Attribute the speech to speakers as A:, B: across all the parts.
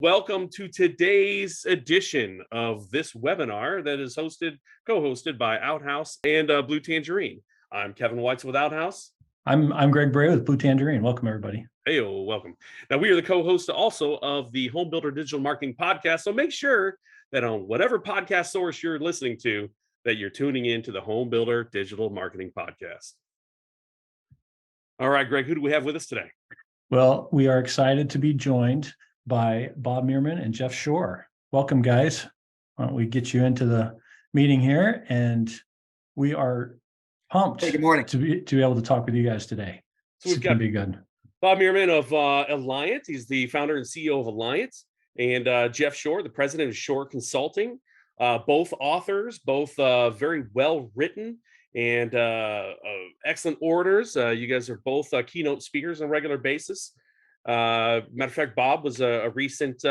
A: Welcome to today's edition of this webinar that is co-hosted by Outhouse and Blue Tangerine. I'm Kevin Whites with Outhouse.
B: I'm Greg Bray with Blue Tangerine. Welcome, everybody.
A: Hey, welcome. Now, we are the co-hosts also of the Home Builder Digital Marketing Podcast, so make sure that on whatever podcast source you're listening to, that you're tuning into the Home Builder Digital Marketing Podcast. All right, Greg, who do we have with us today?
B: Well, we are excited to be joined by Bob Mirman and Jeff Shore. Welcome, guys. Why don't we get you into the meeting here? And we are pumped
C: good morning.
B: to be able to talk with you guys today.
A: So
B: It's going to be good.
A: Bob Mirman of Alliant. He's the founder and CEO of Alliant. And Jeff Shore, the president of Shore Consulting. Both authors, both very well written and excellent orators. You guys are both keynote speakers on a regular basis. Matter of fact, Bob was a recent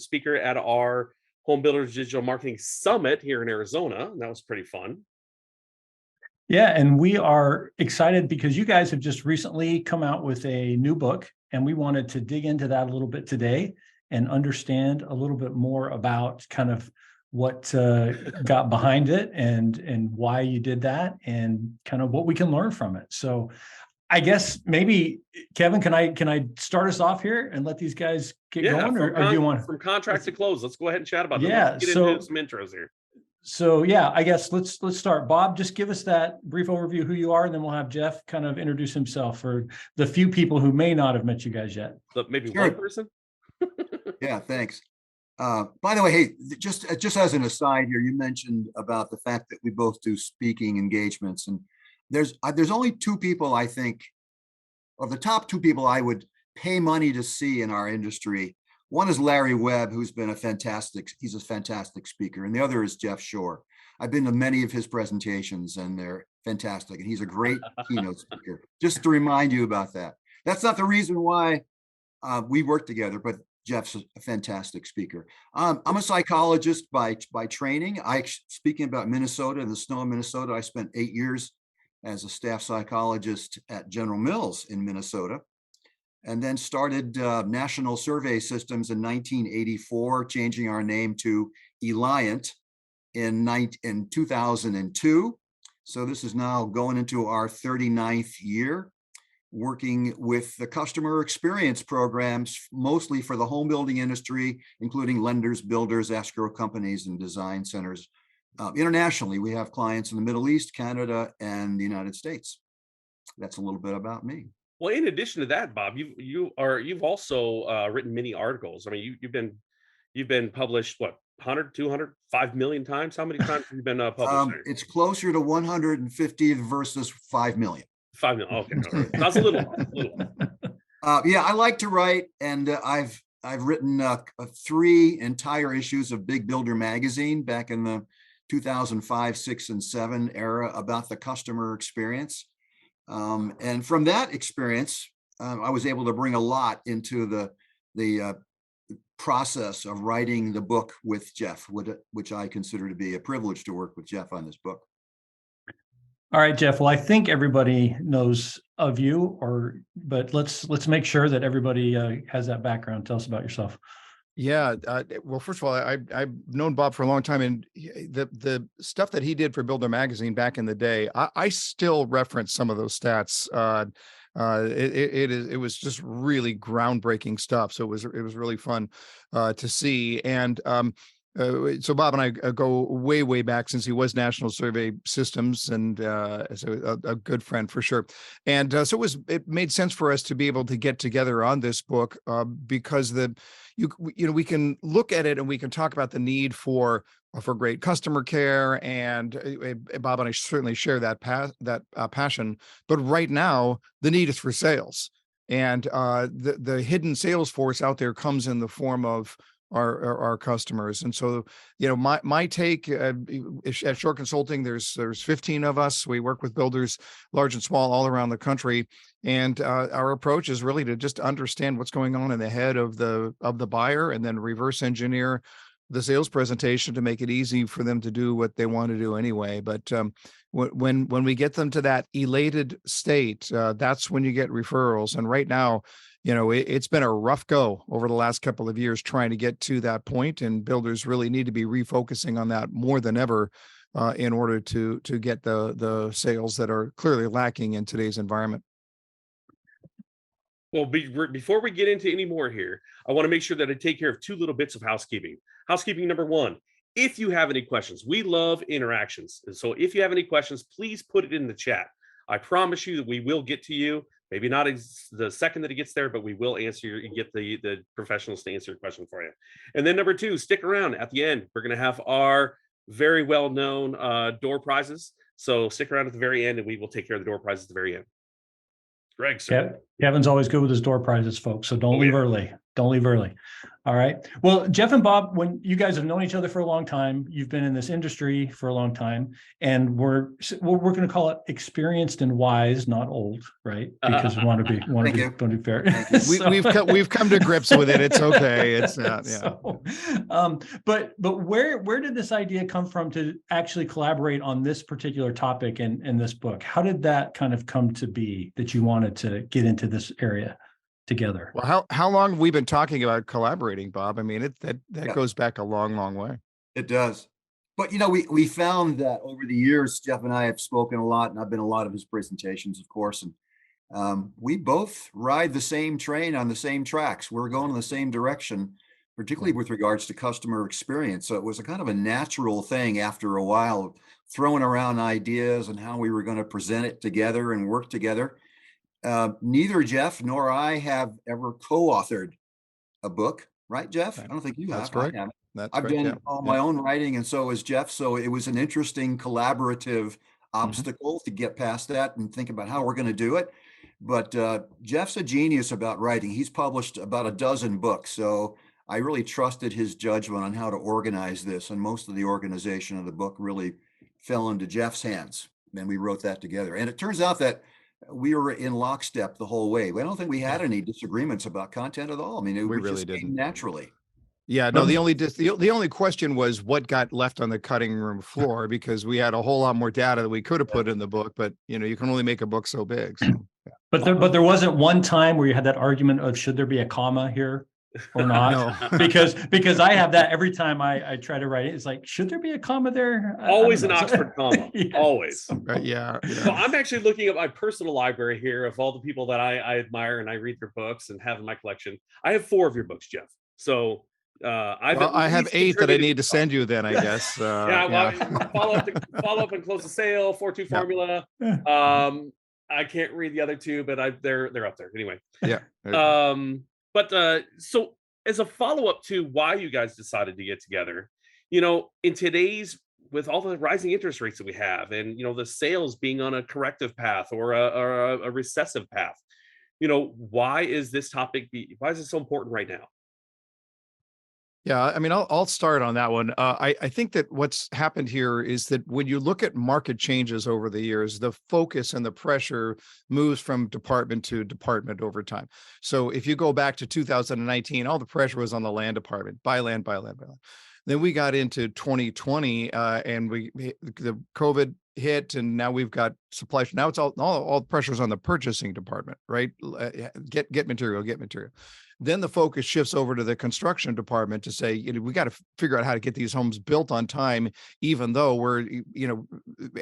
A: speaker at our Home Builders Digital Marketing Summit here in Arizona, and that was pretty fun.
B: Yeah, and we are excited because you guys have just recently come out with a new book, and we wanted to dig into that a little bit today and understand a little bit more about kind of what got behind it and why you did that and kind of what we can learn from it. So I guess maybe, Kevin, can I start us off here and let these guys get going, or do you want
A: from contract to close? Let's go ahead and chat about it.
B: Yeah,
A: Let's get into some intros here.
B: So yeah, I guess let's start. Bob, just give us that brief overview of who you are, and then we'll have Jeff kind of introduce himself for the few people who may not have met you guys yet.
A: So maybe one person.
C: Yeah, thanks. By the way, hey, just as an aside here, you mentioned about the fact that we both do speaking engagements, and there's only two people I think, of the top two people I would pay money to see in our industry. One is Larry Webb, who's been he's a fantastic speaker, and the other is Jeff Shore. I've been to many of his presentations, and they're fantastic, and he's a great keynote speaker. Just to remind you about that. That's not the reason why we work together, but Jeff's a fantastic speaker. I'm a psychologist by training. Speaking about Minnesota and the snow in Minnesota, I spent 8 years as a staff psychologist at General Mills in Minnesota, and then started National Survey Systems in 1984, changing our name to Alliant in 2002. So this is now going into our 39th year, working with the customer experience programs, mostly for the home building industry, including lenders, builders, escrow companies, and design centers. Internationally, we have clients in the Middle East, Canada, and the United States. That's a little bit about me.
A: Well, in addition to that, Bob, you've also written many articles. I mean, you've been published, what, 100, 200, 5 million times? How many times have you been published?
C: It's closer to 150 versus 5 million.
A: 5 million. Okay, that's a little.
C: Yeah, I like to write, and I've written 3 entire issues of Big Builder magazine back in the 2005, 6, and 7 era about the customer experience. And from that experience, I was able to bring a lot into the process of writing the book with Jeff, which I consider to be a privilege to work with Jeff on this book.
B: All right, Jeff. Well, I think everybody knows of you, but let's make sure that everybody has that background. Tell us about yourself.
D: Yeah. Well, first of all, I've known Bob for a long time, and the stuff that he did for Builder Magazine back in the day, I still reference some of those stats. It was just really groundbreaking stuff. So it was really fun to see. And so Bob and I go way back, since he was National Survey Systems, and so a good friend for sure. And so it made sense for us to be able to get together on this book because we can look at it and we can talk about the need for great customer care, and Bob and I certainly share that passion. But right now, the need is for sales, and the hidden sales force out there comes in the form of our customers. And so, my take at Shore Consulting, there's 15 of us. We work with builders large and small all around the country, and our approach is really to just understand what's going on in the head of the buyer, and then reverse engineer the sales presentation to make it easy for them to do what they want to do anyway. But when we get them to that elated state, that's when you get referrals. And right now, it's been a rough go over the last couple of years trying to get to that point, and builders really need to be refocusing on that more than ever in order to get the sales that are clearly lacking in today's environment.
A: Well, before we get into any more here, I want to make sure that I take care of two little bits of housekeeping. Housekeeping number one, if you have any questions, we love interactions. And so if you have any questions, please put it in the chat. I promise you that we will get to you. Maybe not the second that it gets there, but we will get the professionals to answer your question for you. And then number two, stick around at the end. We're going to have our very well-known door prizes. So stick around at the very end and we will take care of the door prizes at the very end. Greg, sir.
B: Kevin's always good with his door prizes, folks. So don't leave early. Don't leave early. All right. Well, Jeff and Bob, when you guys have known each other for a long time, you've been in this industry for a long time, and we're going to call it experienced and wise, not old, right? Because we want to be fair.
D: We've come to grips with it. It's okay. It's yeah.
B: So, but where did this idea come from to actually collaborate on this particular topic in this book? How did that kind of come to be that you wanted to get into this area together?
D: Well, how long have we been talking about collaborating, Bob? I mean, that goes back a long, long way.
C: It does. But, we found that over the years, Jeff and I have spoken a lot, and I've been a lot of his presentations, of course. And we both ride the same train on the same tracks. We're going in the same direction, particularly with regards to customer experience. So it was a kind of a natural thing after a while, throwing around ideas and how we were going to present it together and work together. Neither Jeff nor I have ever co-authored a book, right, Jeff? I don't think you have.
D: That's correct.
C: I've done all my own writing, and so has Jeff. So it was an interesting collaborative obstacle to get past that and think about how we're going to do it. But Jeff's a genius about writing. He's published about a dozen books. So I really trusted his judgment on how to organize this. And most of the organization of the book really fell into Jeff's hands. And we wrote that together. And it turns out that we were in lockstep the whole way. I don't think we had any disagreements about content at all. I mean,
D: we
C: really
D: just
C: came naturally.
D: Yeah, no, the only question was what got left on the cutting room floor, because we had a whole lot more data that we could have put in the book, but you can only make a book so big. So, yeah.
B: But there wasn't one time where you had that argument of should there be a comma here or not?
D: No.
B: because I have that every time I try to write it. It's like, should there be a comma there?
A: Always an Oxford comma. Yes. Always.
D: Yeah.
A: So I'm actually looking at my personal library here of all the people that I admire and I read their books and have in my collection. I have 4 of your books, Jeff. So
D: I have 8 that I need to send you then, I guess.
A: Follow up and close the sale, 4-2 formula. I can't read the other 2, but they're up there anyway.
D: Yeah.
A: So as a follow-up to why you guys decided to get together, in today's, with all the rising interest rates that we have, and the sales being on a corrective path or a recessive path, why is this topic why is it so important right now?
D: Yeah, I mean, I'll start on that one. I think that what's happened here is that when you look at market changes over the years, the focus and the pressure moves from department to department over time. So if you go back to 2019, all the pressure was on the land department, buy land, buy land, buy land. Then we got into 2020 and the COVID hit, and now we've got supply chain. Now it's all the pressures on the purchasing department, right? Get material, get material. Then the focus shifts over to the construction department to say, we got to figure out how to get these homes built on time, even though we're,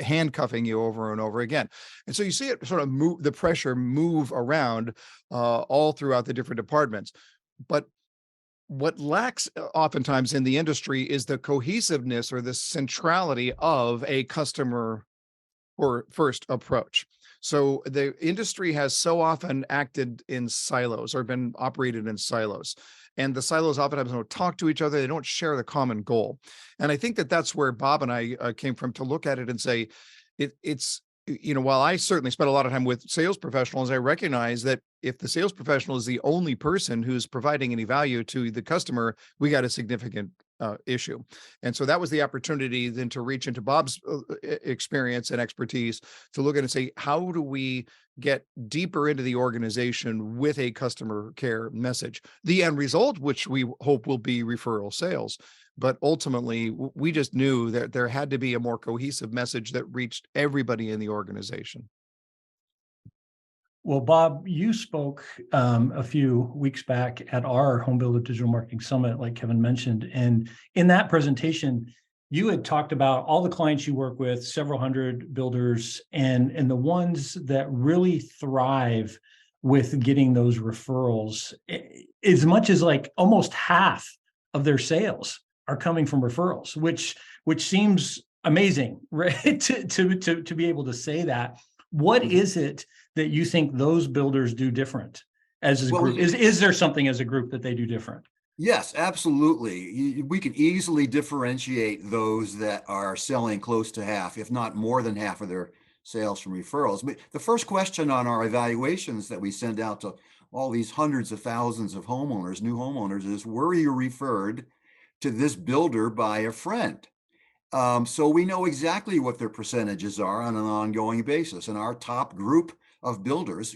D: handcuffing you over and over again. And so you see it sort of move, the pressure move around all throughout the different departments. But what lacks oftentimes in the industry is the cohesiveness or the centrality of a customer or first approach. So the industry has so often acted in silos or been operated in silos, and the silos oftentimes don't talk to each other. They don't share the common goal. And I think that that's where Bob and I came from, to look at it and say, it's, while I certainly spent a lot of time with sales professionals, I recognize that if the sales professional is the only person who's providing any value to the customer, we got a significant issue. And so that was the opportunity then to reach into Bob's experience and expertise to look at and say, how do we get deeper into the organization with a customer care message? The end result, which we hope will be referral sales. But ultimately, we just knew that there had to be a more cohesive message that reached everybody in the organization.
B: Well, Bob, you spoke a few weeks back at our Home Builder Digital Marketing Summit, like Kevin mentioned. And in that presentation, you had talked about all the clients you work with, several hundred builders, and the ones that really thrive with getting those referrals, as much as like almost half of their sales are coming from referrals, which seems amazing, right? To be able to say that. What is it that you think those builders do different as a
C: Well,
B: group? Is there something as a group that they do different?
C: yes, absolutely. We can easily differentiate those that are selling close to half, if not more than half of their sales from referrals. But the first question on our evaluations that we send out to all these hundreds of thousands of homeowners, new homeowners, is were you referred to this builder by a friend? So we know exactly what their percentages are on an ongoing basis. And our top group of builders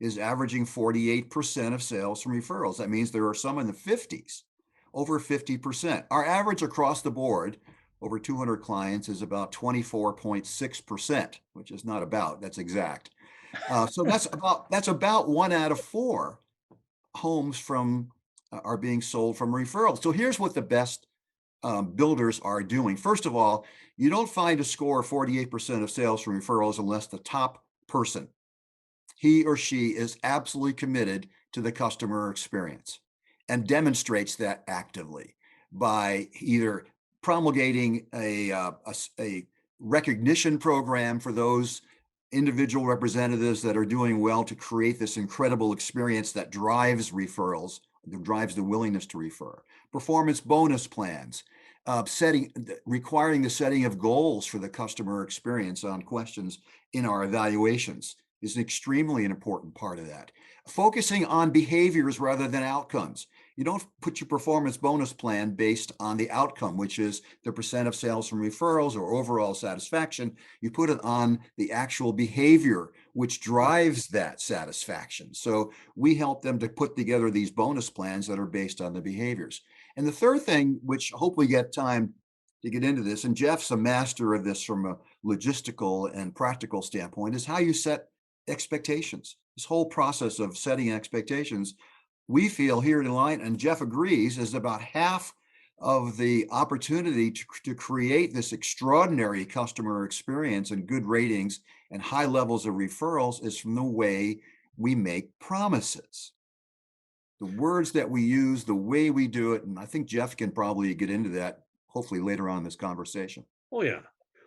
C: is averaging 48% of sales from referrals. That means there are some in the 50s, over 50%. Our average across the board, over 200 clients, is about 24.6%, which is not about, that's exact. So that's about 1 out of 4 homes from are being sold from referrals. So here's what the best builders are doing. First of all, you don't find a score of 48% of sales from referrals unless the top person, he or she, is absolutely committed to the customer experience and demonstrates that actively by either promulgating a recognition program for those individual representatives that are doing well to create this incredible experience that drives referrals, that drives the willingness to refer. Performance bonus plans, requiring the setting of goals for the customer experience on questions in our evaluations is an extremely important part of that. Focusing on behaviors rather than outcomes. You don't put your performance bonus plan based on the outcome, which is the percent of sales from referrals or overall satisfaction. You put it on the actual behavior, which drives that satisfaction. So we help them to put together these bonus plans that are based on the behaviors. And the third thing, which hopefully get time to get into this, and Jeff's a master of this from a logistical and practical standpoint, is how you set expectations. This whole process of setting expectations, we feel here in Alliant, and Jeff agrees, is about half of the opportunity to create this extraordinary customer experience and good ratings and high levels of referrals is from the way we make promises. The words that we use, the way we do it, and I think Jeff can probably get into that hopefully later on in this conversation.
A: Oh yeah.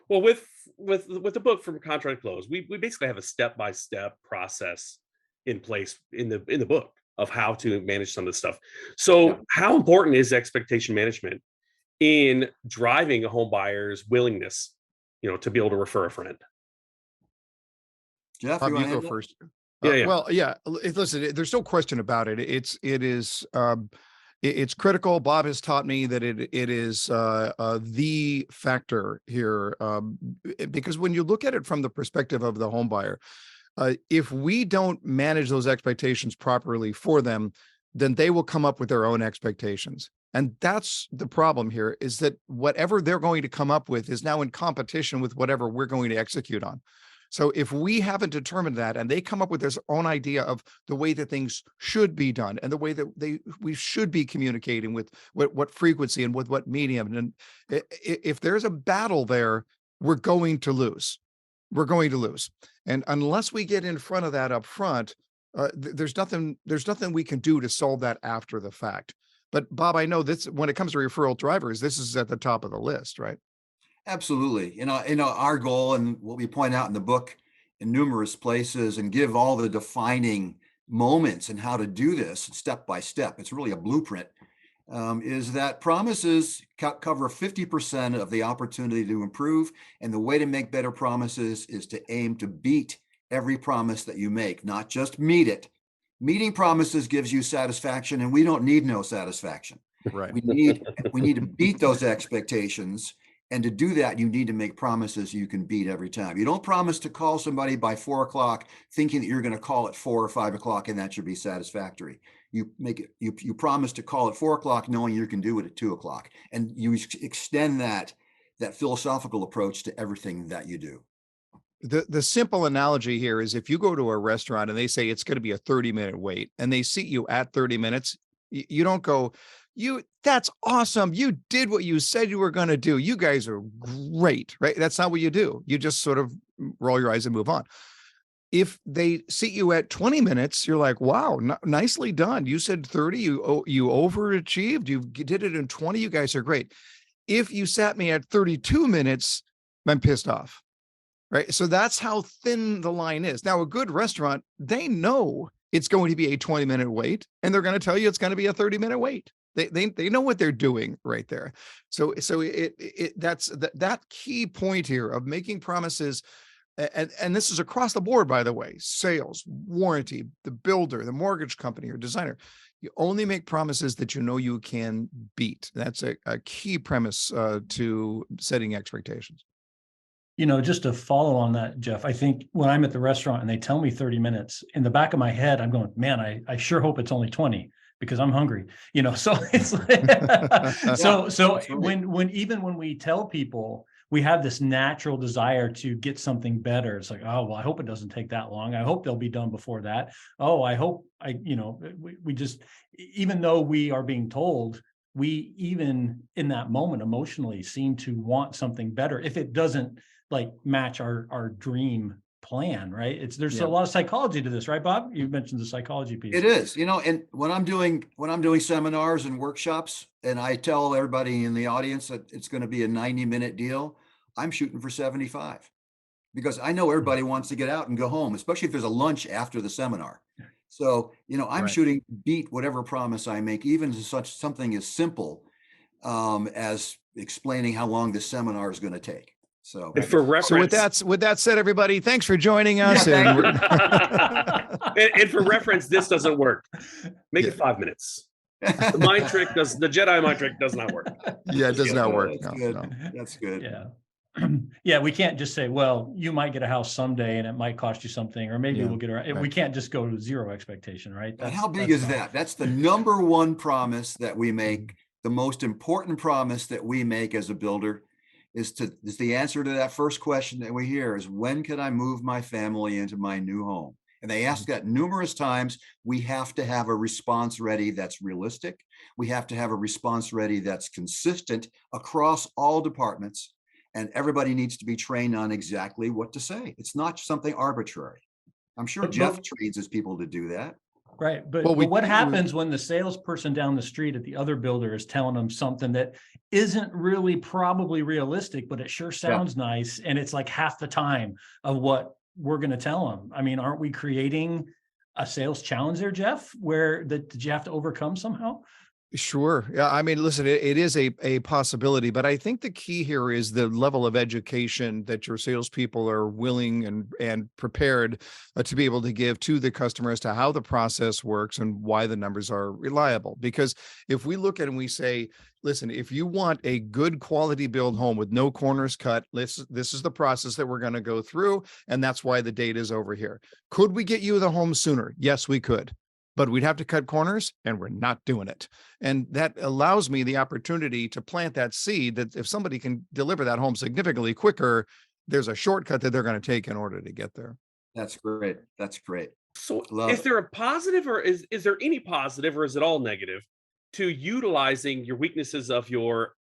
A: Well, with the book From Contract to Close, we basically have a step-by-step process in place in the book of how to manage some of this stuff. So
C: Yeah.
A: how important is expectation management in driving a home buyer's willingness, to be able to refer a friend?
C: Jeff,
D: Bob,
C: you
D: you
C: want to
D: go
C: handle it?
D: first.
A: Yeah.
D: Well, yeah. Listen, there's no question about it. It's critical. Bob has taught me that it is the factor here, because when you look at it from the perspective of the home buyer, if we don't manage those expectations properly for them, then they will come up with their own expectations. And that's the problem here, is that whatever they're going to come up with is now in competition with whatever we're going to execute on. So if we haven't determined that, and they come up with their own idea of the way that things should be done and the way that we should be communicating with what frequency and with what medium, and if there's a battle there, we're going to lose. We're going to lose. And unless we get in front of that up front, there's nothing we can do to solve that after the fact. But Bob, I know this, when it comes to referral drivers, this is at the top of the list, right?
C: Absolutely. Our goal, and what we point out in the book in numerous places and give all the defining moments and how to do this step by step. It's really a blueprint. Is that promises cover 50% of the opportunity to improve. And the way to make better promises is to aim to beat every promise that you make, not just meet it. Meeting promises gives you satisfaction, and we don't need no satisfaction.
D: Right.
C: We need to beat those expectations. And to do that, you need to make promises you can beat every time. You don't promise to call somebody by 4 o'clock thinking that you're going to call at 4 or 5 o'clock and that should be satisfactory. You promise to call at 4 o'clock knowing you can do it at 2 o'clock. And you extend that philosophical approach to everything that you do.
D: The simple analogy here is if you go to a restaurant and they say it's going to be a 30-minute wait and they seat you at 30 minutes, you don't go, that's awesome. You did what you said you were going to do. You guys are great, right? That's not what you do. You just sort of roll your eyes and move on. If they seat you at 20 minutes, you're like, wow, nicely done. You said 30, you overachieved. You did it in 20. You guys are great. If you sat me at 32 minutes, I'm pissed off. Right. So that's how thin the line is. Now, a good restaurant, they know it's going to be a 20-minute wait, and they're going to tell you it's going to be a 30-minute wait. They know what they're doing right there. So that's that key point here of making promises. And this is across the board, by the way, sales, warranty, the builder, the mortgage company or designer. You only make promises that you know you can beat. That's a key premise to setting expectations.
B: Just to follow on that, Jeff, I think when I'm at the restaurant and they tell me 30 minutes, in the back of my head, I'm going, man, I sure hope it's only 20 because I'm hungry, so it's like, so when we tell people we have this natural desire to get something better, it's like, oh, well, I hope it doesn't take that long. I hope they'll be done before that. Oh, I hope we just, even though we are being told, we even in that moment emotionally seem to want something better if it doesn't like match our dream plan, right? There's a lot of psychology to this, right, Bob? You mentioned the psychology piece.
C: It is, and when I'm doing seminars and workshops, and I tell everybody in the audience that it's going to be a 90-minute deal, I'm shooting for 75 because I know everybody wants to get out and go home, especially if there's a lunch after the seminar. So, I'm shooting to beat whatever promise I make, even to such something as simple as explaining how long this seminar is going to take. So,
A: and for reference,
D: so with that said, everybody, thanks for joining us.
C: Yeah,
A: and for reference, this doesn't work. Make it 5 minutes. The Jedi mind trick does not work.
D: Yeah, it does not work.
C: That's good. That's good.
B: Yeah. Yeah, we can't just say, well, you might get a house someday and it might cost you something, or maybe we'll get around. Right. We can't just go to zero expectation, right?
C: How big is that? That's the number one promise that we make. The most important promise that we make as a builder is the answer to that first question that we hear is, when can I move my family into my new home? And they ask that numerous times. We have to have a response ready that's realistic. We have to have a response ready that's consistent across all departments. And everybody needs to be trained on exactly what to say. It's not something arbitrary. I'm sure Jeff trains his people to do that.
B: Right. But what happens when the salesperson down the street at the other builder is telling them something that isn't really probably realistic, but it sure sounds nice. And it's like half the time of what we're going to tell them. I mean, aren't we creating a sales challenge there, Jeff, where did you have to overcome somehow?
D: Sure. Yeah. I mean, listen, it is a possibility, but I think the key here is the level of education that your salespeople are willing and prepared to be able to give to the customer as to how the process works and why the numbers are reliable. Because if we look at it and we say, listen, if you want a good quality build home with no corners cut, this is the process that we're going to go through. And that's why the date is over here. Could we get you the home sooner? Yes, we could. But we'd have to cut corners, and we're not doing it. And that allows me the opportunity to plant that seed that if somebody can deliver that home significantly quicker, there's a shortcut that they're going to take in order to get there.
C: That's great. That's great.
A: So is there a positive, or is there any positive, or is it all negative to utilizing your weaknesses of your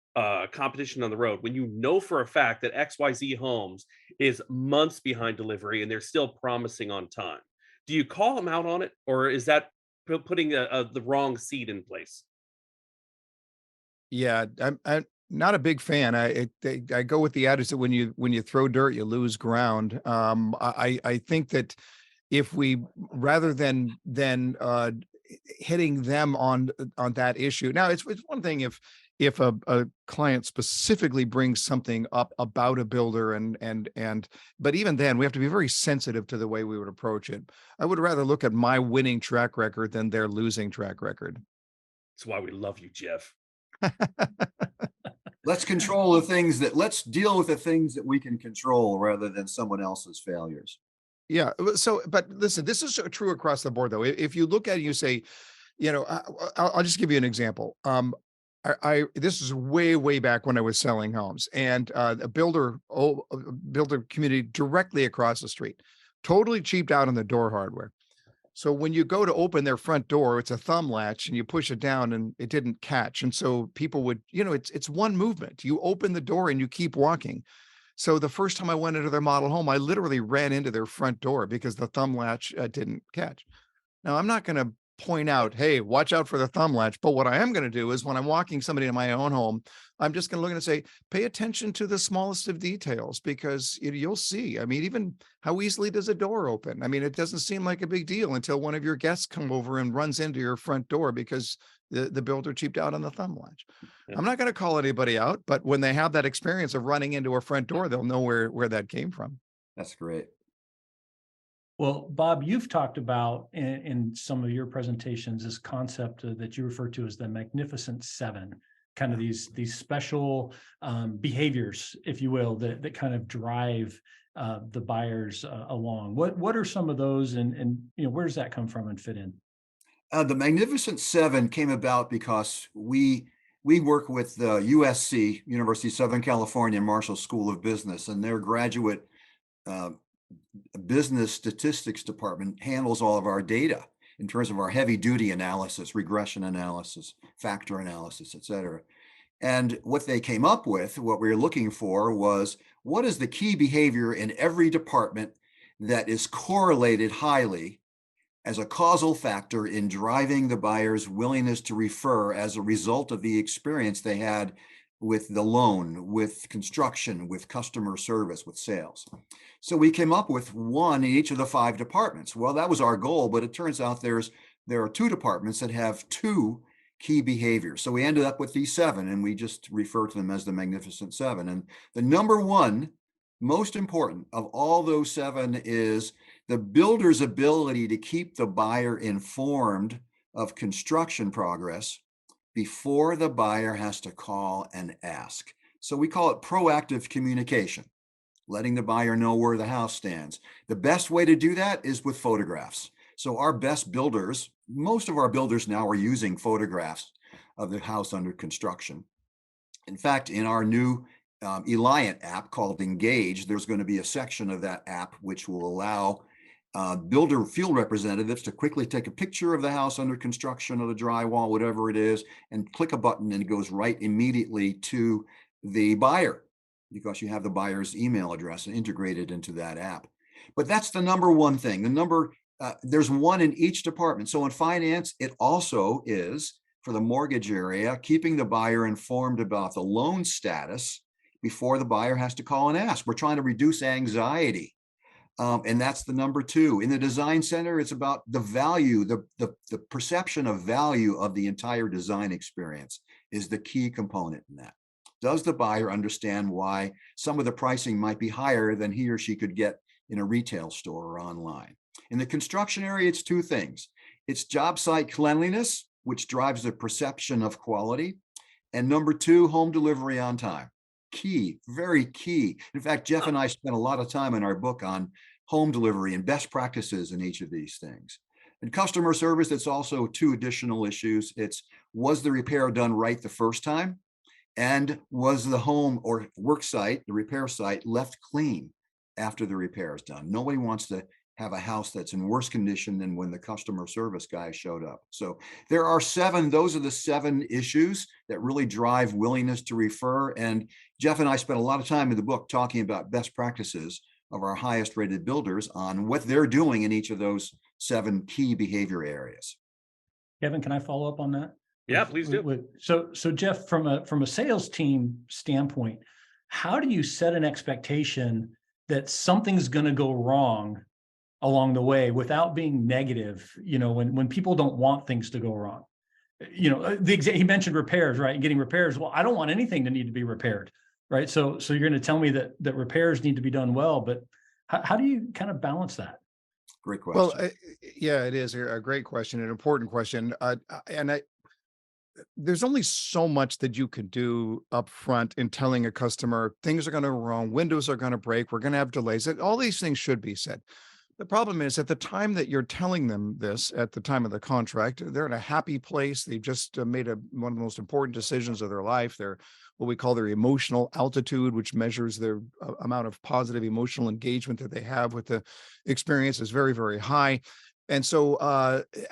A: competition on the road when you know for a fact that XYZ Homes is months behind delivery and they're still promising on time? Do you call them out on it, or is that putting the wrong seed in place?
D: Yeah, I'm not a big fan. I go with the adage that when you throw dirt, you lose ground. I think that if we, rather than hitting them on that issue, now it's one thing if a client specifically brings something up about a builder but even then we have to be very sensitive to the way we would approach it. I would rather look at my winning track record than their losing track record.
A: That's why we love you, Jeff.
C: Let's deal with the things that we can control rather than someone else's failures.
D: Yeah. So, but listen, this is true across the board though. If you look at it, you say, I'll just give you an example. this is way back when I was selling homes, and a builder community directly across the street, totally cheaped out on the door hardware. So when you go to open their front door, it's a thumb latch and you push it down and it didn't catch. And so people would, it's one movement. You open the door and you keep walking. So the first time I went into their model home, I literally ran into their front door because the thumb latch didn't catch. Now, I'm not going to point out, hey, watch out for the thumb latch. But what I am going to do is when I'm walking somebody in my own home, I'm just going to look and say, pay attention to the smallest of details, because you'll see. I mean, even how easily does a door open? I mean, it doesn't seem like a big deal until one of your guests come over and runs into your front door because the builder cheaped out on the thumb latch.
A: Yeah.
D: I'm not going to call anybody out, but when they have that experience of running into a front door, they'll know where that came from.
C: That's great.
B: Well, Bob, you've talked about in some of your presentations this concept that you refer to as the Magnificent Seven, kind of these special behaviors, if you will, that kind of drive the buyers along. What are some of those, and where does that come from and fit in?
C: The Magnificent Seven came about because we work with the USC, University of Southern California Marshall School of Business, and their graduate business statistics department handles all of our data in terms of our heavy duty analysis, regression analysis, factor analysis, et cetera. And what they came up with, what we were looking for, was what is the key behavior in every department that is correlated highly as a causal factor in driving the buyer's willingness to refer as a result of the experience they had with the loan, with construction, with customer service, with sales. So we came up with one in each of the 5 departments. Well, that was our goal, but it turns out there are 2 departments that have 2 key behaviors. So we ended up with these 7, and we just refer to them as the Magnificent Seven. And the number one, most important of all those 7, is the builder's ability to keep the buyer informed of construction progress before the buyer has to call and ask. So we call it proactive communication, letting the buyer know where the house stands. The best way to do that is with photographs. So our best builders, most of our builders now are using photographs of the house under construction. In fact, in our new Eliant app called Engage, there's going to be a section of that app which will allow builder field representatives to quickly take a picture of the house under construction or the drywall, whatever it is, and click a button, and it goes right immediately to the buyer because you have the buyer's email address integrated into that app. But that's the number one thing. There's one in each department. So in finance, it also is, for the mortgage area, keeping the buyer informed about the loan status before the buyer has to call and ask. We're trying to reduce anxiety. And that's the number 2. In the design center, it's about the value, the perception of value of the entire design experience is the key component in that. Does the buyer understand why some of the pricing might be higher than he or she could get in a retail store or online? In the construction area, it's 2 things. It's job site cleanliness, which drives the perception of quality. And number 2, home delivery on time. Key, very key. In fact, Jeff and I spent a lot of time in our book on home delivery and best practices in each of these things. And customer service, it's also 2 additional issues. It's, was the repair done right the first time? And was the home or work site, the repair site, left clean after the repair is done? Nobody wants to have a house that's in worse condition than when the customer service guy showed up. So there are 7, those are the 7 issues that really drive willingness to refer. And Jeff and I spent a lot of time in the book talking about best practices of our highest rated builders on what they're doing in each of those 7 key behavior areas.
B: Kevin, can I follow up on that?
A: Yeah, please do.
B: So Jeff, from a sales team standpoint, how do you set an expectation that something's going to go wrong along the way without being negative, when people don't want things to go wrong? He mentioned repairs, right? And getting repairs. Well, I don't want anything to need to be repaired, right? So you're going to tell me that repairs need to be done well, but how do you kind of balance that?
C: Great question.
D: Well, yeah, it is a great question, an important question. There's only so much that you can do up front in telling a customer things are going to go wrong, windows are going to break, we're going to have delays. All these things should be said. The problem is at the time that you're telling them this, at the time of the contract, they're in a happy place. They've just made one of the most important decisions of their life. They're what we call their emotional altitude, which measures their amount of positive emotional engagement that they have with the experience, is very, very high. And so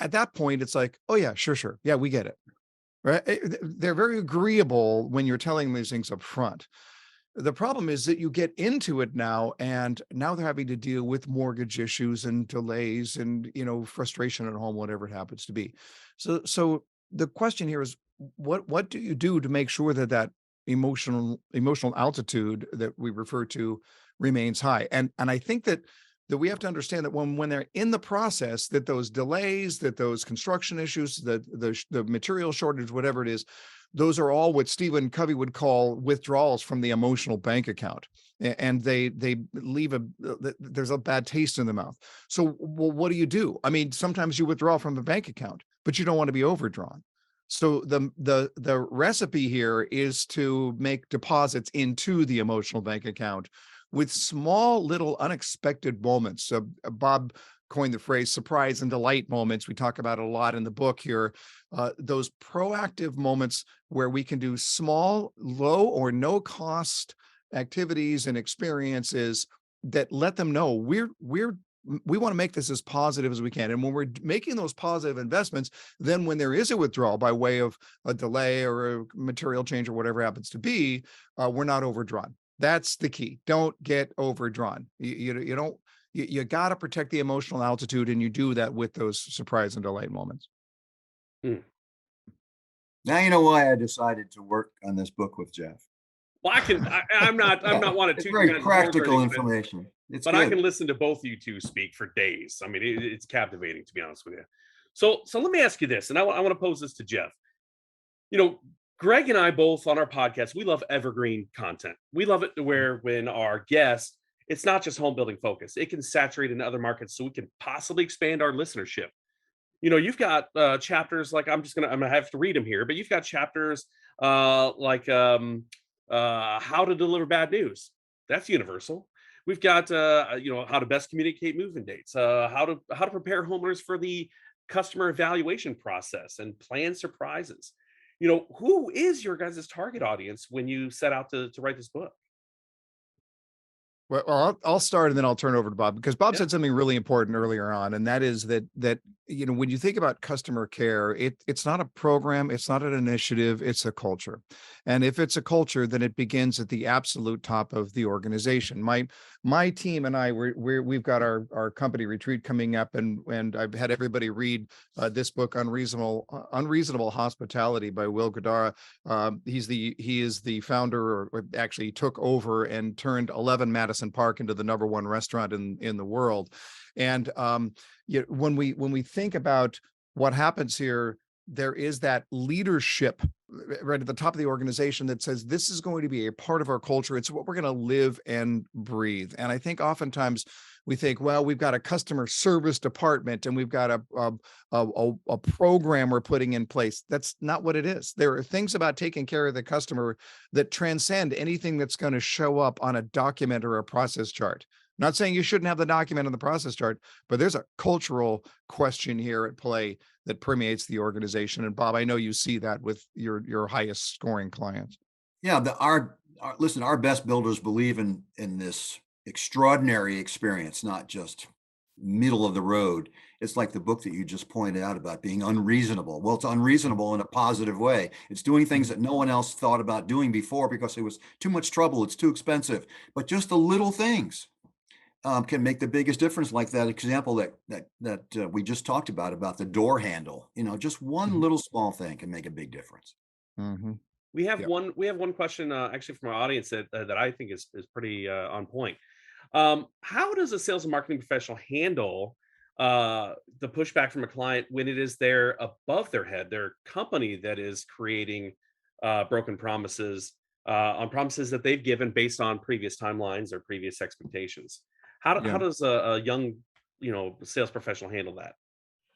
D: at that point, it's like, oh yeah, sure. Yeah, we get it. Right. They're very agreeable when you're telling them these things up front. The problem is that you get into it now, and now they're having to deal with mortgage issues and delays and, frustration at home, whatever it happens to be. So the question here is, what do you do to make sure that that emotional altitude that we refer to remains high? And I think that we have to understand that when they're in the process, that those delays, that those construction issues, the material shortage, whatever it is, those are all what Stephen Covey would call withdrawals from the emotional bank account. And they leave there's a bad taste in the mouth. So, well, what do? I mean, sometimes you withdraw from the bank account, but you don't want to be overdrawn. So the recipe here is to make deposits into the emotional bank account with small little unexpected moments. Bob coined the phrase surprise and delight moments. We talk about it a lot in the book here. Those proactive moments where we can do small, low or no cost activities and experiences that let them know we want to make this as positive as we can. And when we're making those positive investments, then when there is a withdrawal by way of a delay or a material change or whatever happens to be, we're not overdrawn. That's the key. Don't get overdrawn. You got to protect the emotional altitude, and you do that with those surprise and delight moments.
C: Now you know why I decided to work on this book with Jeff.
A: Well, I'm not wanting
C: It's
A: to.
C: very practical information. It's
A: but
C: good.
A: I can listen to both of you two speak for days. I mean, it's captivating, to be honest with you. So let me ask you this, and I want to pose this to Jeff. Greg and I both on our podcast, we love evergreen content. We love it to where when our guests, it's not just home building focus. It can saturate in other markets so we can possibly expand our listenership. You've got chapters like I'm gonna have to read them here, but you've got chapters like how to deliver bad news. That's universal. We've got how to best communicate move-in dates, how to prepare homeowners for the customer evaluation process and plan surprises. Who is your guys' target audience when you set out to write this book?
D: Well, I'll start and then I'll turn over to Bob, because Bob
A: Yeah.
D: said something really important earlier on, and that is that when you think about customer care, it's not a program, it's not an initiative, it's a culture. And if it's a culture, then it begins at the absolute top of the organization. My team and I, we've got our company retreat coming up, and I've had everybody read this book, Unreasonable Hospitality by Will Guidara. He is the founder, or actually took over and turned 11 Madison Park into the #1 restaurant in the world. And when we think about what happens here, there is that leadership right at the top of the organization that says this is going to be a part of our culture. It's what we're going to live and breathe. And I think oftentimes we think, well, we've got a customer service department and we've got a program we're putting in place. That's not what it is. There are things about taking care of the customer that transcend anything that's going to show up on a document or a process chart. Not saying you shouldn't have the document on the process chart, but there's a cultural question here at play that permeates the organization. And Bob, I know you see that with your highest scoring clients.
C: Yeah, our best builders believe in this extraordinary experience, not just middle of the road. It's like the book that you just pointed out about being unreasonable. Well, it's unreasonable in a positive way. It's doing things that no one else thought about doing before because it was too much trouble. It's too expensive. But just the little things can make the biggest difference. Like that example that we just talked about the door handle. Just one little small thing can make a big difference.
D: Mm-hmm.
A: We have one question actually from our audience that I think is pretty on point. How does a sales and marketing professional handle the pushback from a client when it is there above their head, their company that is creating broken promises on promises that they've given based on previous timelines or previous expectations? How does a young sales professional handle that?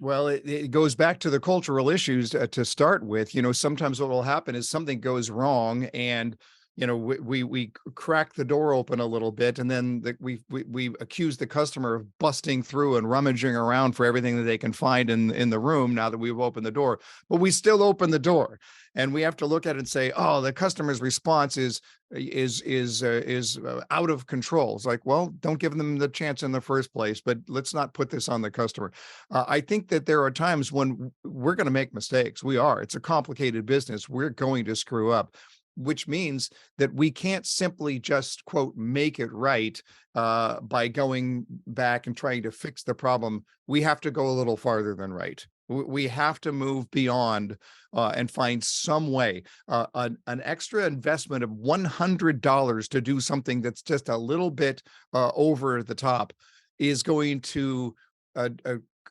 D: Well, it goes back to the cultural issues to start with. Sometimes what will happen is something goes wrong, and you know, we crack the door open a little bit, and then we accuse the customer of busting through and rummaging around for everything that they can find in the room now that we've opened the door. But we still open the door, and we have to look at it and say, oh, the customer's response is out of control. It's like, well, don't give them the chance in the first place, but let's not put this on the customer. I think that there are times when we're going to make mistakes. We are. It's a complicated business. We're going to screw up, which means that we can't simply just, quote, make it right by going back and trying to fix the problem. We have to go a little farther than right. We have to move beyond and find some way, an extra investment of $100 to do something that's just a little bit over the top is going to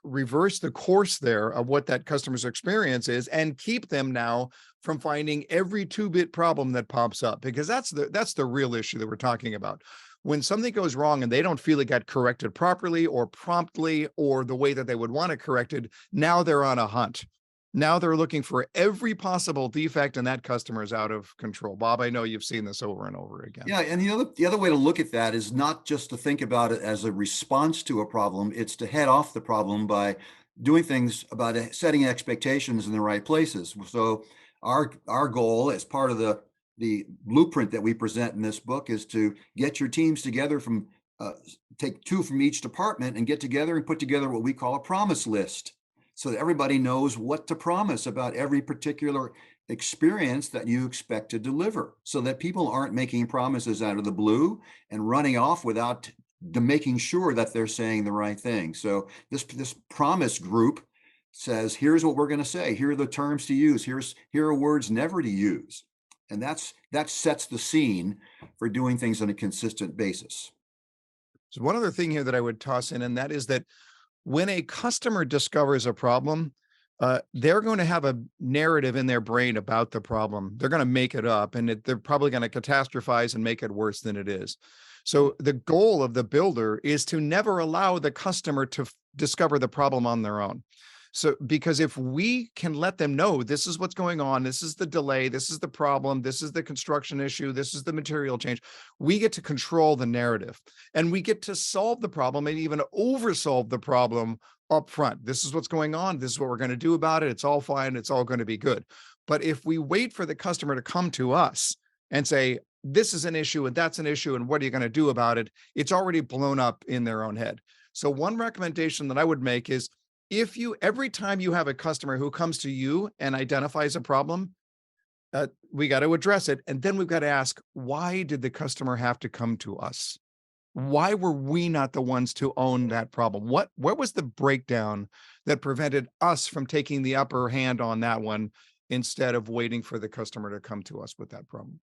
D: reverse the course there of what that customer's experience is, and keep them now from finding every 2-bit problem that pops up, because that's the real issue that we're talking about. When something goes wrong and they don't feel it got corrected properly or promptly or the way that they would want it corrected, now they're on a hunt. Now they're looking for every possible defect, and that customer is out of control. Bob, I know you've seen this over and over again.
C: Yeah, and the other way to look at that is not just to think about it as a response to a problem, it's to head off the problem by doing things about setting expectations in the right places. So our goal as part of the blueprint that we present in this book is to get your teams together from take 2 from each department and get together and put together what we call a promise list, so that everybody knows what to promise about every particular experience that you expect to deliver, so that people aren't making promises out of the blue and running off without making sure that they're saying the right thing. So this promise group says, here's what we're going to say. Here are the terms to use. Here are words never to use. And that sets the scene for doing things on a consistent basis.
D: So one other thing here that I would toss in, and that is that when a customer discovers a problem, they're going to have a narrative in their brain about the problem. They're going to make it up, and they're probably going to catastrophize and make it worse than it is. So the goal of the builder is to never allow the customer to discover the problem on their own. So, because if we can let them know this is what's going on, this is the delay, this is the problem, this is the construction issue, this is the material change, we get to control the narrative, and we get to solve the problem and even oversolve the problem up front. This is what's going on. This is what we're going to do about it. It's all fine. It's all going to be good. But if we wait for the customer to come to us and say, this is an issue and that's an issue, and what are you going to do about it? It's already blown up in their own head. So one recommendation that I would make is, every time you have a customer who comes to you and identifies a problem, we got to address it. And then we've got to ask, why did the customer have to come to us? Why were we not the ones to own that problem? What was the breakdown that prevented us from taking the upper hand on that one instead of waiting for the customer to come to us with that problem?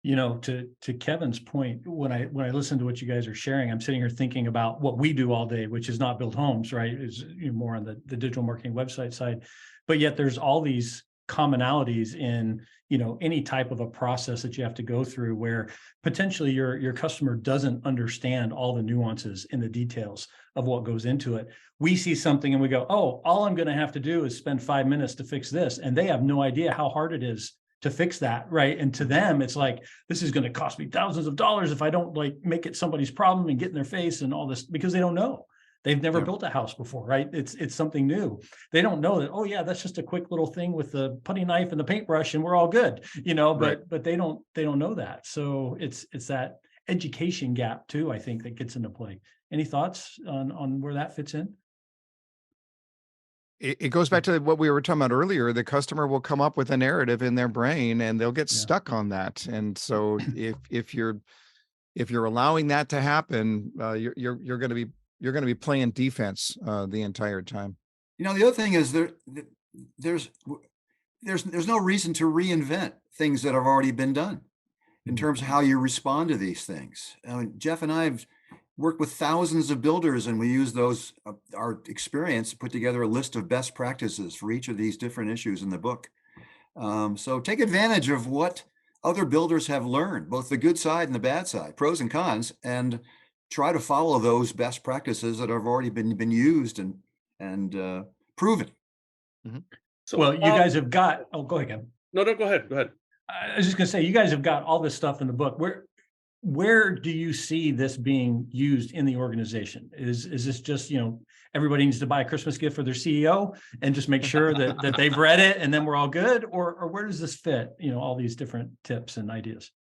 B: You know, to Kevin's point, when I listen to what you guys are sharing, I'm sitting here thinking about what we do all day, which is not build homes, right? Is more on the digital marketing website side, but yet there's all these commonalities in, any type of a process that you have to go through, where potentially your customer doesn't understand all the nuances and the details of what goes into it. We see something and we go, oh, all I'm going to have to do is spend 5 minutes to fix this, and they have no idea how hard it is to fix that, right? And to them, it's like, this is going to cost me thousands of dollars if I don't make it somebody's problem and get in their face and all this, because they don't know. They've never built a house before, right? It's something new. They don't know that, oh yeah, that's just a quick little thing with the putty knife and the paintbrush and we're all good, but they don't know that. So it's that education gap too, I think, that gets into play. Any thoughts on where that fits in?
D: It goes back to what we were talking about earlier. The customer will come up with a narrative in their brain and they'll get stuck on that. And so if you're allowing that to happen, you're going to be playing defense the entire time.
C: The other thing is there's no reason to reinvent things that have already been done in terms of how you respond to these things. Jeff and I have worked with thousands of builders, and we use our experience to put together a list of best practices for each of these different issues in the book. So take advantage of what other builders have learned, both the good side and the bad side, pros and cons, and try to follow those best practices that have already been used and proven.
B: Mm-hmm. So, well, you guys have got. Oh, go ahead, Kevin.
A: No, go ahead.
B: I was just gonna say, you guys have got all this stuff in the book. Where do you see this being used in the organization? Is this just, everybody needs to buy a Christmas gift for their CEO and just make sure that they've read it and then we're all good? Or where does this fit? All these different tips and ideas.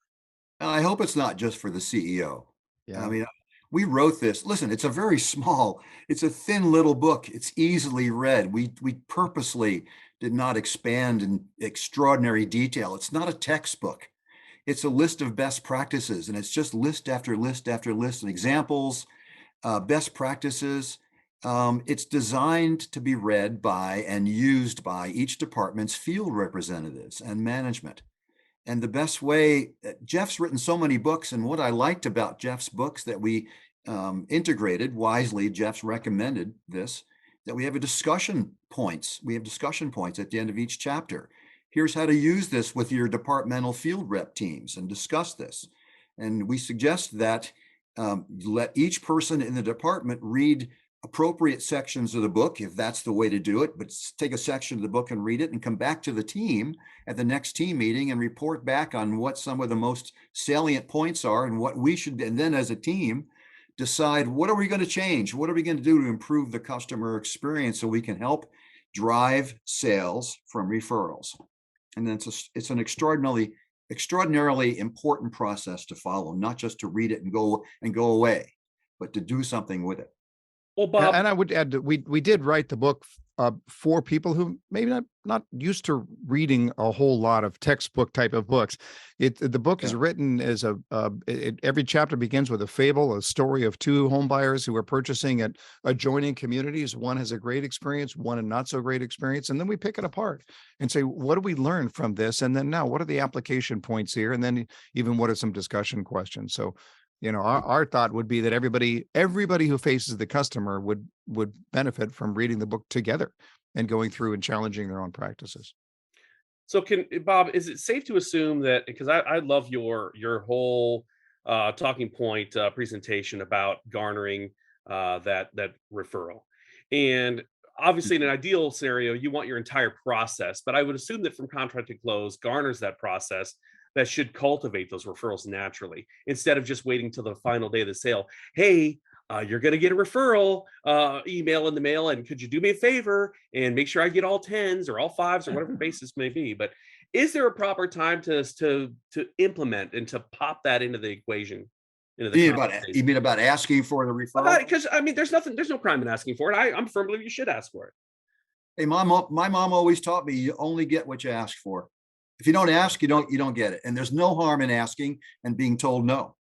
C: And I hope it's not just for the CEO.
D: Yeah.
C: I mean, we wrote this. Listen, it's a thin little book. It's easily read. We purposely did not expand in extraordinary detail. It's not a textbook. It's a list of best practices, and it's just list after list after list and examples, best practices. It's designed to be read by and used by each department's field representatives and management. And the best way, Jeff's written so many books, and what I liked about Jeff's books that we integrated wisely, Jeff's recommended this, that we have discussion points. We have discussion points at the end of each chapter. Here's how to use this with your departmental field rep teams and discuss this. And we suggest that let each person in the department read appropriate sections of the book, if that's the way to do it, but take a section of the book and read it and come back to the team at the next team meeting and report back on what some of the most salient points are and what we should, and then as a team, decide what are we going to change? What are we going to do to improve the customer experience so we can help drive sales from referrals? And then it's an extraordinarily important process to follow, not just to read it and go away, but to do something with it.
A: Well, Bob,
D: And I would add that we did write the book for people who maybe not used to reading a whole lot of textbook type of books. The book is written as every chapter begins with a fable, a story of two home buyers who are purchasing at adjoining communities. One has a great experience, one a not so great experience, and then we pick it apart and say, what do we learn from this? And then now, what are the application points here? And then even what are some discussion questions? So our thought would be that everybody who faces the customer would benefit from reading the book together and going through and challenging their own practices.
A: so Bob, is it safe to assume that, because I love your whole talking point presentation about garnering that referral, and obviously in an ideal scenario you want your entire process, but I would assume that from contract to close garners that process that should cultivate those referrals naturally instead of just waiting till the final day of the sale. Hey, you're going to get a referral email in the mail, and could you do me a favor and make sure I get all 10s or all 5s or whatever the basis may be? But is there a proper time to implement and to pop that into the equation? Into the
C: You mean about asking for the referral?
A: Because I mean, there's no crime in asking for it. I'm firm believer you should ask for it.
C: Hey, my mom always taught me you only get what you ask for. If you don't ask, you don't get it. And there's no harm in asking and being told no.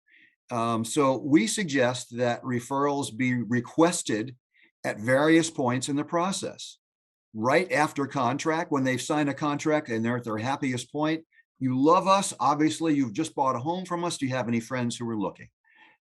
C: So we suggest that referrals be requested at various points in the process. Right after contract, when they've signed a contract and they're at their happiest point, you love us. Obviously, you've just bought a home from us. Do you have any friends who are looking?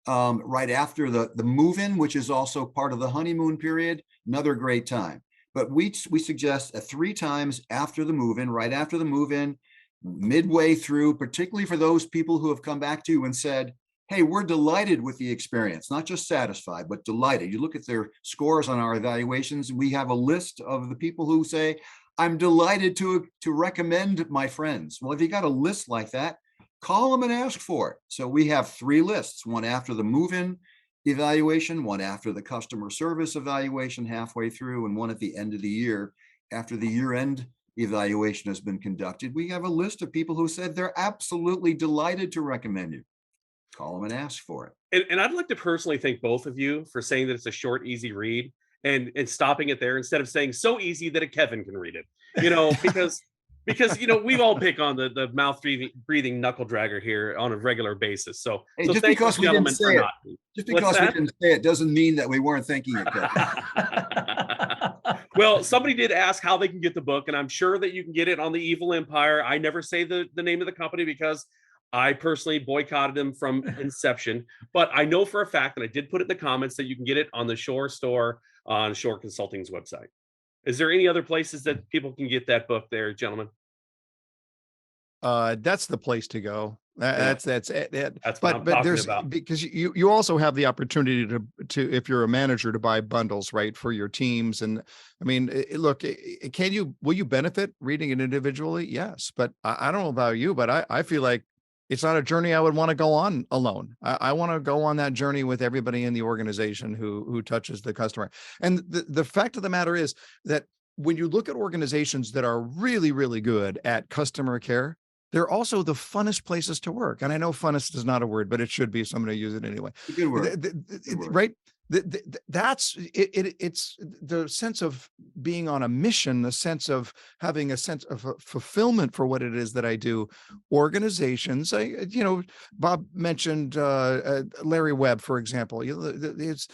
C: Right after the move-in, which is also part of the honeymoon period, another great time. But we suggest 3 times after the move-in, right after the move-in, midway through, particularly for those people who have come back to you and said, hey, we're delighted with the experience, not just satisfied, but delighted. You look at their scores on our evaluations, we have a list of the people who say, I'm delighted to recommend my friends. Well, if you got a list like that, call them and ask for it. So we have 3 lists, one after the move-in evaluation, one after the customer service evaluation halfway through, and one at the end of the year after the year-end evaluation has been conducted. We have a list of people who said they're absolutely delighted to recommend you. Call them and ask for it.
A: And I'd like to personally thank both of you for saying that it's a short, easy read and stopping it there instead of saying so easy that a Kevin can read it. Because we've all pick on the mouth breathing knuckle dragger here on a regular basis. So,
C: hey,
A: so
C: just
A: thank
C: because
A: you,
C: we didn't
A: gentlemen,
C: say
A: for
C: it,
A: not.
C: just because we didn't say it doesn't mean that we weren't thinking it.
A: Well, somebody did ask how they can get the book, and I'm sure that you can get it on the Evil Empire. I never say the name of the company because I personally boycotted them from inception, but I know for a fact that I did put it in the comments that you can get it on the Shore store on Shore Consulting's website. Is there any other places that people can get that book there, gentlemen?
D: That's the place to go. That's it.
A: That's what I'm
D: But
A: talking
D: there's
A: about.
D: because you also have the opportunity to if you're a manager to buy bundles, right, for your teams. And I mean, look, will you benefit reading it individually? Yes, but I don't know about you, but I feel like it's not a journey I would want to go on alone. I want to go on that journey with everybody in the organization who touches the customer. And the fact of the matter is that when you look at organizations that are really, really good at customer care, they're also the funnest places to work. And I know funnest is not a word, but it should be, so I'm going to use it anyway.
C: It's a good word. Good word.
D: Right? That's it. It's the sense of being on a mission, the sense of having a sense of fulfillment for what it is that I do. Organizations, Bob mentioned Larry Webb, for example. He's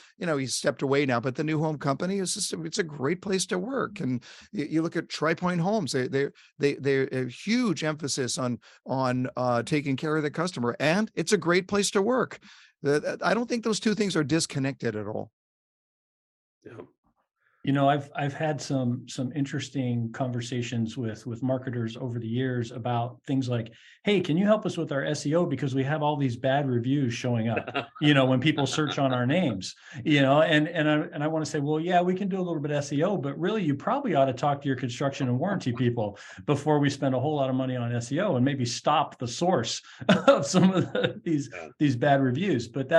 D: stepped away now, but the New Home Company it's a great place to work. And you look at TriPoint Homes; they a huge emphasis on taking care of the customer, and it's a great place to work. I don't think those two things are disconnected at all.
A: Yeah.
B: I've had some interesting conversations with marketers over the years about things like, hey, can you help us with our SEO because we have all these bad reviews showing up, when people search on our names, and I want to say, well, yeah, we can do a little bit of SEO, but really you probably ought to talk to your construction and warranty people before we spend a whole lot of money on SEO and maybe stop the source of some of these bad reviews. But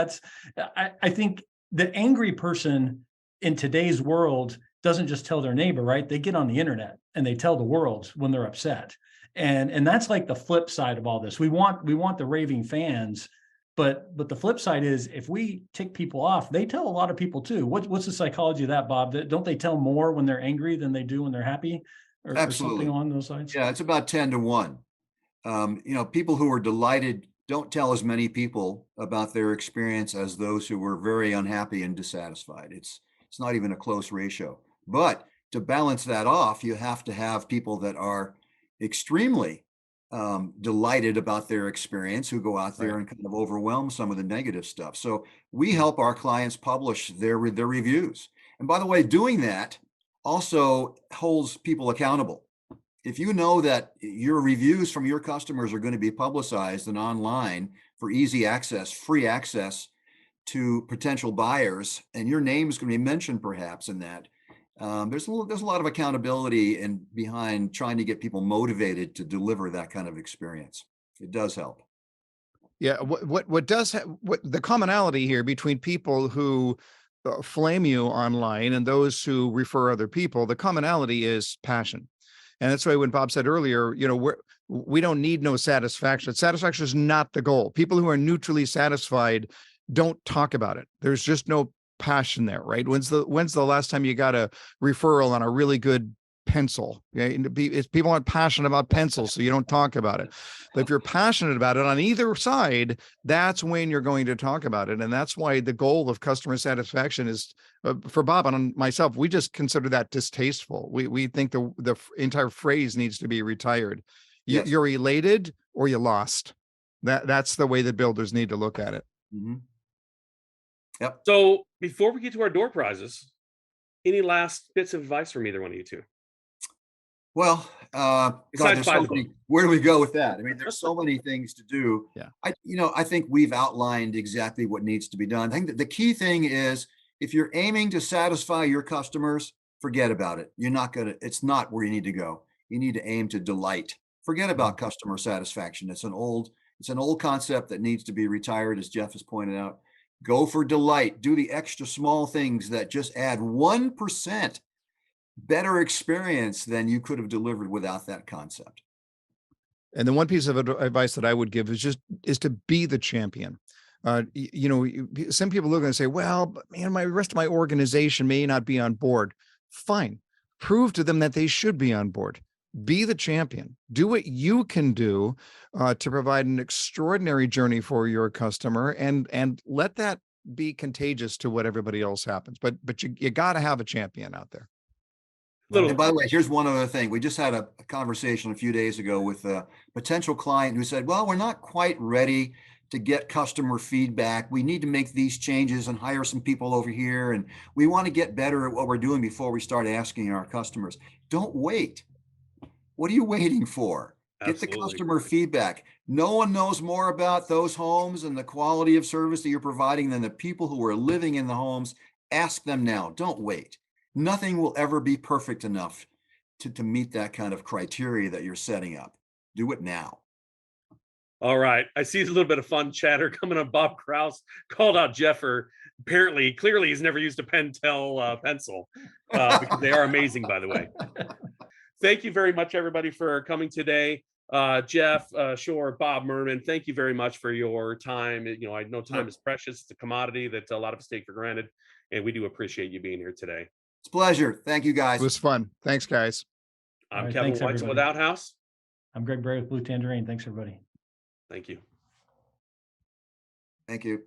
B: I think the angry person in today's world doesn't just tell their neighbor, right? They get on the internet and they tell the world when they're upset. And that's like the flip side of all this. We want the raving fans, but the flip side is if we tick people off, they tell a lot of people too. What's the psychology of that, Bob? Don't they tell more when they're angry than they do when they're happy or
C: Absolutely.
B: something along those lines?
C: Yeah, it's about 10 to 1. People who are delighted don't tell as many people about their experience as those who were very unhappy and dissatisfied. It's not even a close ratio. But to balance that off, you have to have people that are extremely delighted about their experience, who go out there and kind of overwhelm some of the negative stuff. So we help our clients publish their reviews. And by the way, doing that also holds people accountable. If you know that your reviews from your customers are going to be publicized and online for easy access, free access to potential buyers, and your name is going to be mentioned perhaps in that, there's a lot of accountability behind trying to get people motivated to deliver that kind of experience. It does help.
D: Yeah, what the commonality here between people who flame you online and those who refer other people, the commonality is passion. And that's why when Bob said earlier, we don't need no satisfaction. Satisfaction is not the goal. People who are neutrally satisfied don't talk about it. There's just no passion there, right? When's the last time you got a referral on a really good pencil? People aren't passionate about pencils, so you don't talk about it. But if you're passionate about it on either side, that's when you're going to talk about it. And that's why the goal of customer satisfaction is, for Bob and myself, we just consider that distasteful. We think the entire phrase needs to be retired.
C: Yes.
D: You're elated or you lost. That's the way that builders need to look at it.
C: Mm-hmm. Yep.
A: So before we get to our door prizes, any last bits of advice from either one of you two?
C: Well,
A: Besides buy the book.
C: where do we go with that? I mean, there's so many things to do.
D: Yeah.
C: I think we've outlined exactly what needs to be done. I think that the key thing is if you're aiming to satisfy your customers, forget about it. It's not where you need to go. You need to aim to delight. Forget about customer satisfaction. It's an old concept that needs to be retired, as Jeff has pointed out. Go for delight. Do the extra small things that just add 1% better experience than you could have delivered without that concept.
D: And the one piece of advice that I would give is to be the champion. Some people look and say, well, but man, my rest of my organization may not be on board. Fine. Prove to them that they should be on board. Be the champion. Do what you can do to provide an extraordinary journey for your customer, and let that be contagious to what everybody else happens. But you got to have a champion out there.
C: And by the way, here's one other thing. We just had a conversation a few days ago with a potential client who said, well, we're not quite ready to get customer feedback. We need to make these changes and hire some people over here. And we want to get better at what we're doing before we start asking our customers. Don't wait. What are you waiting for? Get the
A: Absolutely.
C: customer feedback. No one knows more about those homes and the quality of service that you're providing than the people who are living in the homes. Ask them now. Don't wait. Nothing will ever be perfect enough to meet that kind of criteria that you're setting up. Do it now.
A: All right. I see a little bit of fun chatter coming on. Bob Kraus called out Jeff for clearly he's never used a Pentel pencil because they are amazing, by the way. Thank you very much, everybody, for coming today. Jeff Shore, Bob Mirman, thank you very much for your time. You know, I know time is precious. It's a commodity that a lot of us take for granted, and we do appreciate you being here today.
C: It's a pleasure. Thank you, guys.
D: It was fun. Thanks, guys.
A: I'm
B: right,
A: Kevin
B: thanks,
A: Weitzel with
B: everybody.
A: Outhouse.
B: I'm Greg Bray with Blue Tangerine. Thanks, everybody.
A: Thank you.
C: Thank you.